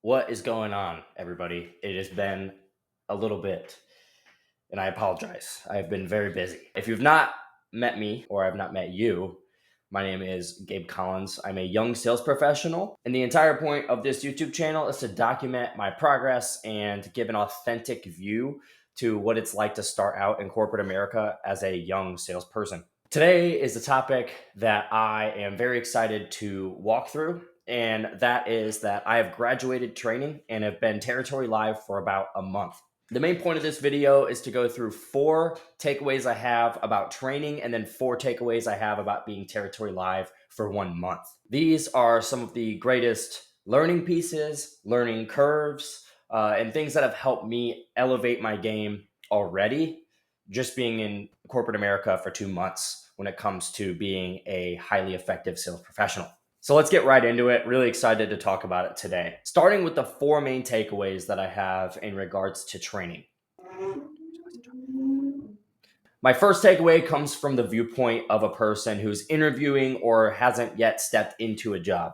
What is going on, everybody? It has been a little bit, and I apologize. I've been very busy. If you've not met me or I've not met you, my name is Gabe Collins. I'm a young sales professional, and the entire point of this YouTube channel is to document my progress and give an authentic view to what it's like to start out in corporate America as a young salesperson. Today is a topic that I am very excited to walk through, and that is that I have graduated training and have been territory live for about a month. The main point of this video is to go through 4 takeaways I have about training and then 4 takeaways I have about being territory live for 1 month. These are some of the greatest learning pieces, learning curves, and things that have helped me elevate my game already just being in corporate America for 2 months when it comes to being a highly effective sales professional. So let's get right into it. Really excited to talk about it today. Starting with the 4 main takeaways that I have in regards to training. My first takeaway comes from the viewpoint of a person who's interviewing or hasn't yet stepped into a job.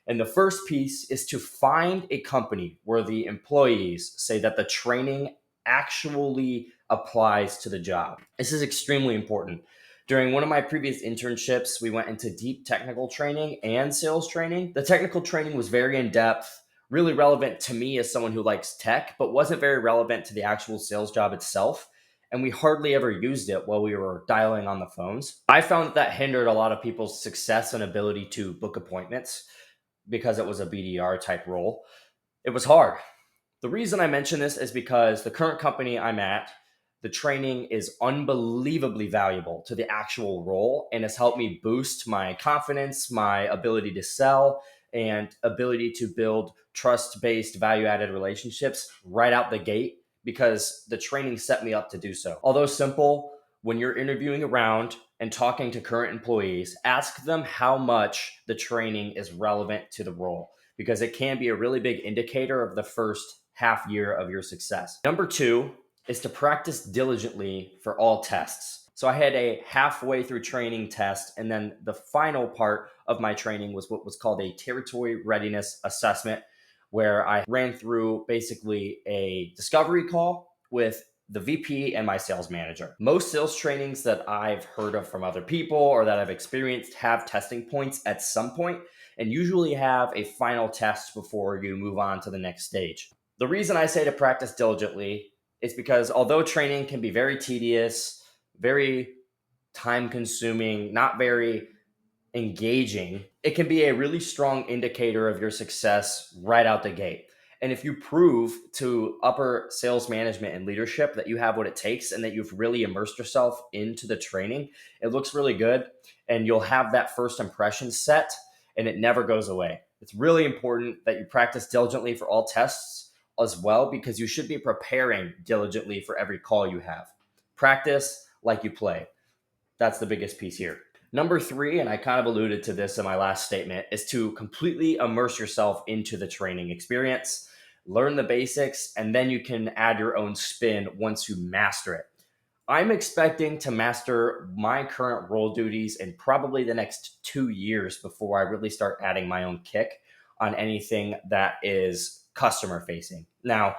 And the first piece is to find a company where the employees say that the training actually applies to the job. This is extremely important. During one of my previous internships, we went into deep technical training and sales training. The technical training was very in depth, really relevant to me as someone who likes tech, but wasn't very relevant to the actual sales job itself. And we hardly ever used it while we were dialing on the phones. I found that hindered a lot of people's success and ability to book appointments because it was a BDR type role. It was hard. The reason I mention this is because the current company I'm at, the training is unbelievably valuable to the actual role and has helped me boost my confidence, my ability to sell, and ability to build trust-based value-added relationships right out the gate because the training set me up to do so. Although simple, when you're interviewing around and talking to current employees, ask them how much the training is relevant to the role because it can be a really big indicator of the first half year of your success. Number 2 is to practice diligently for all tests. So I had a halfway through training test, and then the final part of my training was what was called a territory readiness assessment, where I ran through basically a discovery call with the VP and my sales manager. Most sales trainings that I've heard of from other people or that I've experienced have testing points at some point and usually have a final test before you move on to the next stage. The reason I say to practice diligently is because although training can be very tedious, very time consuming, not very engaging, it can be a really strong indicator of your success right out the gate. And if you prove to upper sales management and leadership that you have what it takes and that you've really immersed yourself into the training, it looks really good and you'll have that first impression set and it never goes away. It's really important that you practice diligently for all tests as well because you should be preparing diligently for every call you have. Practice like you play. That's the biggest piece here. Number 3, and I kind of alluded to this in my last statement, is to completely immerse yourself into the training experience, learn the basics, and then you can add your own spin once you master it. I'm expecting to master my current role duties in probably the next 2 years before I really start adding my own kick on anything that is customer facing. Now,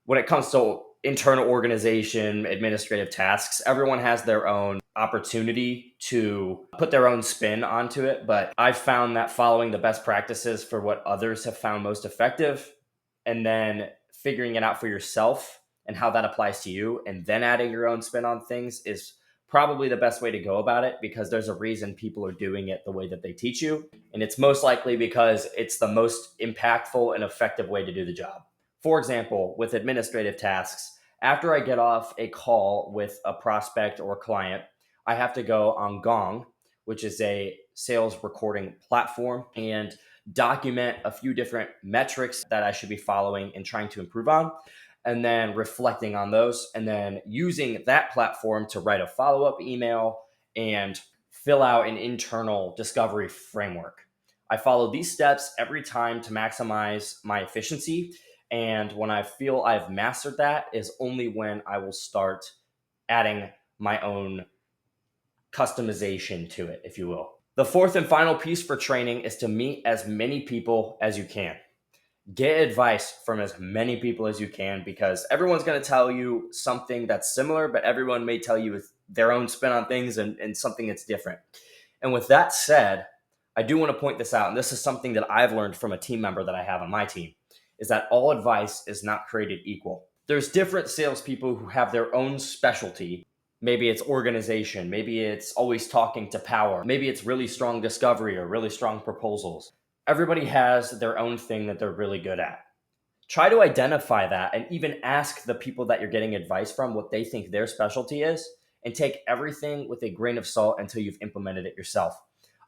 when it comes to internal organization, administrative tasks, everyone has their own opportunity to put their own spin onto it. But I've found that following the best practices for what others have found most effective and then figuring it out for yourself and how that applies to you and then adding your own spin on things is probably the best way to go about it because there's a reason people are doing it the way that they teach you. And it's most likely because it's the most impactful and effective way to do the job. For example, with administrative tasks, after I get off a call with a prospect or client, I have to go on Gong, which is a sales recording platform, and document a few different metrics that I should be following and trying to improve on, and then reflecting on those, and then using that platform to write a follow-up email and fill out an internal discovery framework. I follow these steps every time to maximize my efficiency. And when I feel I've mastered that is only when I will start adding my own customization to it, if you will. The fourth and final piece for training is to meet as many people as you can. Get advice from as many people as you can because everyone's going to tell you something that's similar, but everyone may tell you with their own spin on things and something that's different. And with that said, I do want to point this out, and this is something that I've learned from a team member that I have on my team, is that all advice is not created equal. There's different salespeople who have their own specialty. Maybe it's organization, maybe it's always talking to power, maybe it's really strong discovery or really strong proposals. Everybody has their own thing that they're really good at. Try to identify that and even ask the people that you're getting advice from what they think their specialty is, and take everything with a grain of salt until you've implemented it yourself.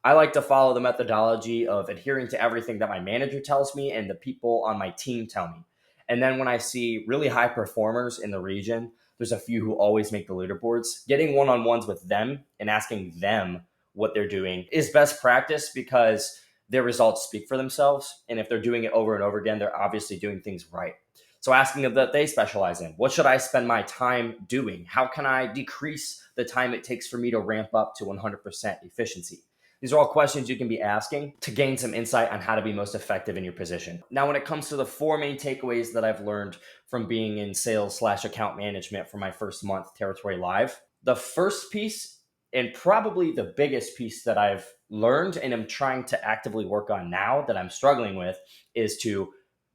I like to follow the methodology of adhering to everything that my manager tells me and the people on my team tell me. And then when I see really high performers in the region, there's a few who always make the leaderboards. Getting one on ones with them and asking them what they're doing is best practice because their results speak for themselves. And if they're doing it over and over again, they're obviously doing things right. So asking them that they specialize in, what should I spend my time doing? How can I decrease the time it takes for me to ramp up to 100% efficiency? These are all questions you can be asking to gain some insight on how to be most effective in your position. Now, when it comes to the four main takeaways that I've learned from being in sales/account management for my first month territory live, the first piece and probably the biggest piece that I've learned and am trying to actively work on now that I'm struggling with is to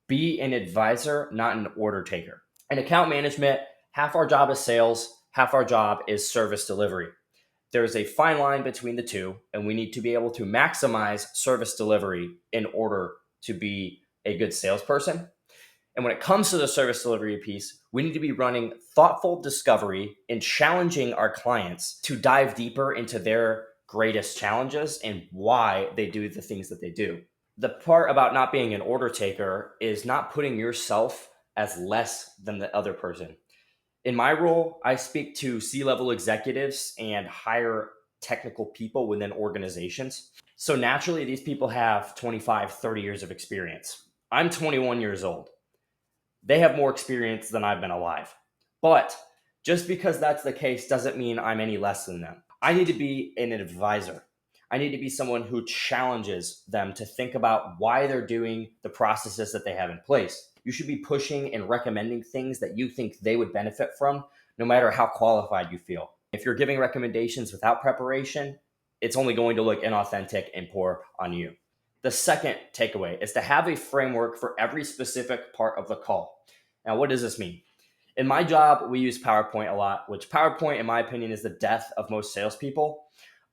be an advisor, not an order taker. In account management, half our job is sales, half our job is service delivery. There's a fine line between the two, and we need to be able to maximize service delivery in order to be a good salesperson. And when it comes to the service delivery piece, we need to be running thoughtful discovery and challenging our clients to dive deeper into their greatest challenges and why they do the things that they do. The part about not being an order taker is not putting yourself as less than the other person. In my role, I speak to C-level executives and higher technical people within organizations. So naturally, these people have 25, 30 years of experience. I'm 21 years old. They have more experience than I've been alive. But just because that's the case doesn't mean I'm any less than them. I need to be an advisor. I need to be someone who challenges them to think about why they're doing the processes that they have in place. You should be pushing and recommending things that you think they would benefit from, no matter how qualified you feel. If you're giving recommendations without preparation, it's only going to look inauthentic and poor on you. The second takeaway is to have a framework for every specific part of the call. Now, what does this mean? In my job, we use PowerPoint a lot, which PowerPoint, in my opinion, is the death of most salespeople.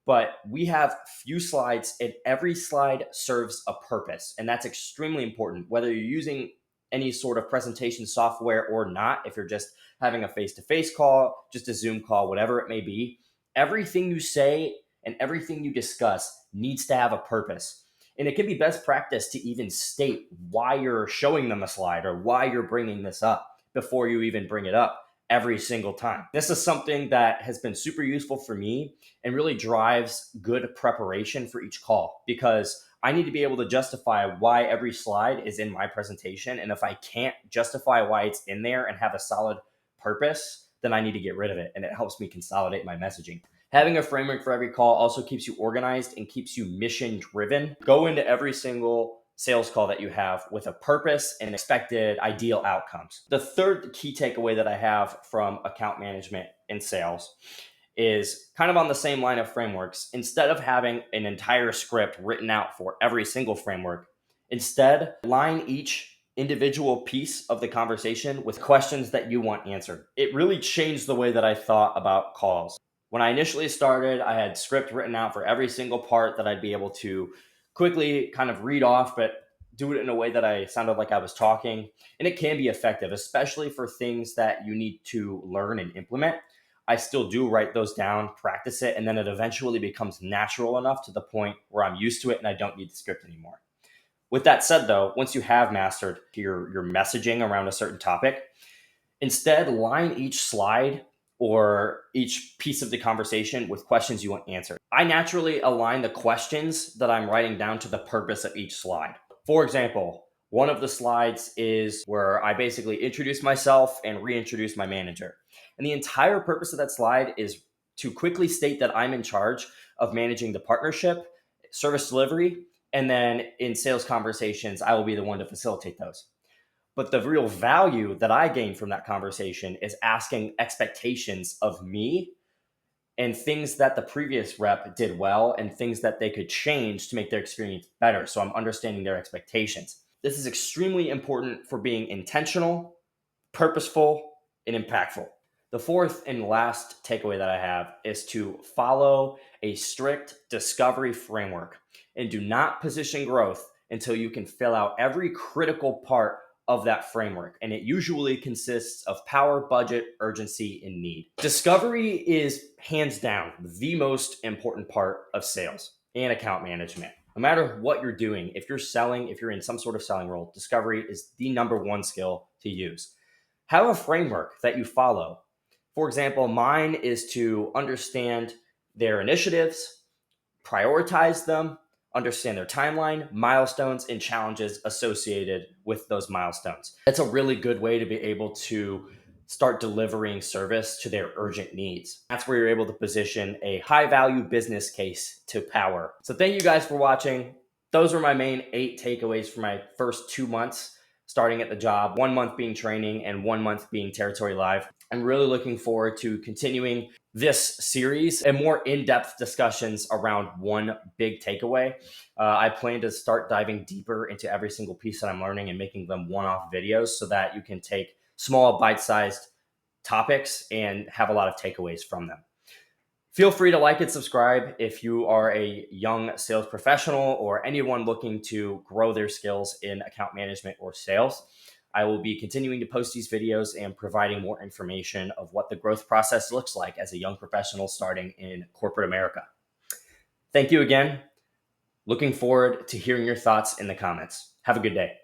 But we have few slides, and every slide serves a purpose. And that's extremely important, whether you're using any sort of presentation software or not. If you're just having a face-to-face call, just a Zoom call, whatever it may be, everything you say and everything you discuss needs to have a purpose. And it can be best practice to even state why you're showing them a slide or why you're bringing this up before you even bring it up every single time. This is something that has been super useful for me and really drives good preparation for each call, because I need to be able to justify why every slide is in my presentation. And if I can't justify why it's in there and have a solid purpose, then I need to get rid of it. And it helps me consolidate my messaging. Having a framework for every call also keeps you organized and keeps you mission driven. Go into every single sales call that you have with a purpose and expected ideal outcomes. The third key takeaway that I have from account management in sales is kind of on the same line of frameworks. Instead of having an entire script written out for every single framework, instead line each individual piece of the conversation with questions that you want answered. It really changed the way that I thought about calls. When I initially started, I had script written out for every single part that I'd be able to quickly kind of read off, but do it in a way that I sounded like I was talking. And it can be effective, especially for things that you need to learn and implement. I still do write those down, practice it, and then it eventually becomes natural enough to the point where I'm used to it and I don't need the script anymore. With that said, though, once you have mastered your messaging around a certain topic, instead line each slide or each piece of the conversation with questions you want answered. I naturally align the questions that I'm writing down to the purpose of each slide. For example, one of the slides is where I basically introduce myself and reintroduce my manager. And the entire purpose of that slide is to quickly state that I'm in charge of managing the partnership, service delivery, And then in sales conversations, I will be the one to facilitate those. But the real value that I gain from that conversation is asking expectations of me and things that the previous rep did well and things that they could change to make their experience better. So I'm understanding their expectations. This is extremely important for being intentional, purposeful, and impactful. The fourth and last takeaway that I have is to follow a strict discovery framework and do not position growth until you can fill out every critical part of that framework. And it usually consists of power, budget, urgency, and need. Discovery is hands down the most important part of sales and account management. No matter what you're doing, if you're selling, if you're in some sort of selling role, discovery is the number one skill to use. Have a framework that you follow. For example, mine is to understand their initiatives, prioritize them, understand their timeline, milestones, and challenges associated with those milestones. That's a really good way to be able to start delivering service to their urgent needs. That's where you're able to position a high value business case to power. So thank you guys for watching. Those are my main 8 takeaways for my first 2 months starting at the job, 1 month being training and 1 month being Territory Live. I'm really looking forward to continuing this series and more in-depth discussions around one big takeaway. I plan to start diving deeper into every single piece that I'm learning and making them one-off videos so that you can take small bite-sized topics and have a lot of takeaways from them. Feel free to like and subscribe if you are a young sales professional or anyone looking to grow their skills in account management or sales. I will be continuing to post these videos and providing more information of what the growth process looks like as a young professional starting in corporate America. Thank you again. Looking forward to hearing your thoughts in the comments. Have a good day.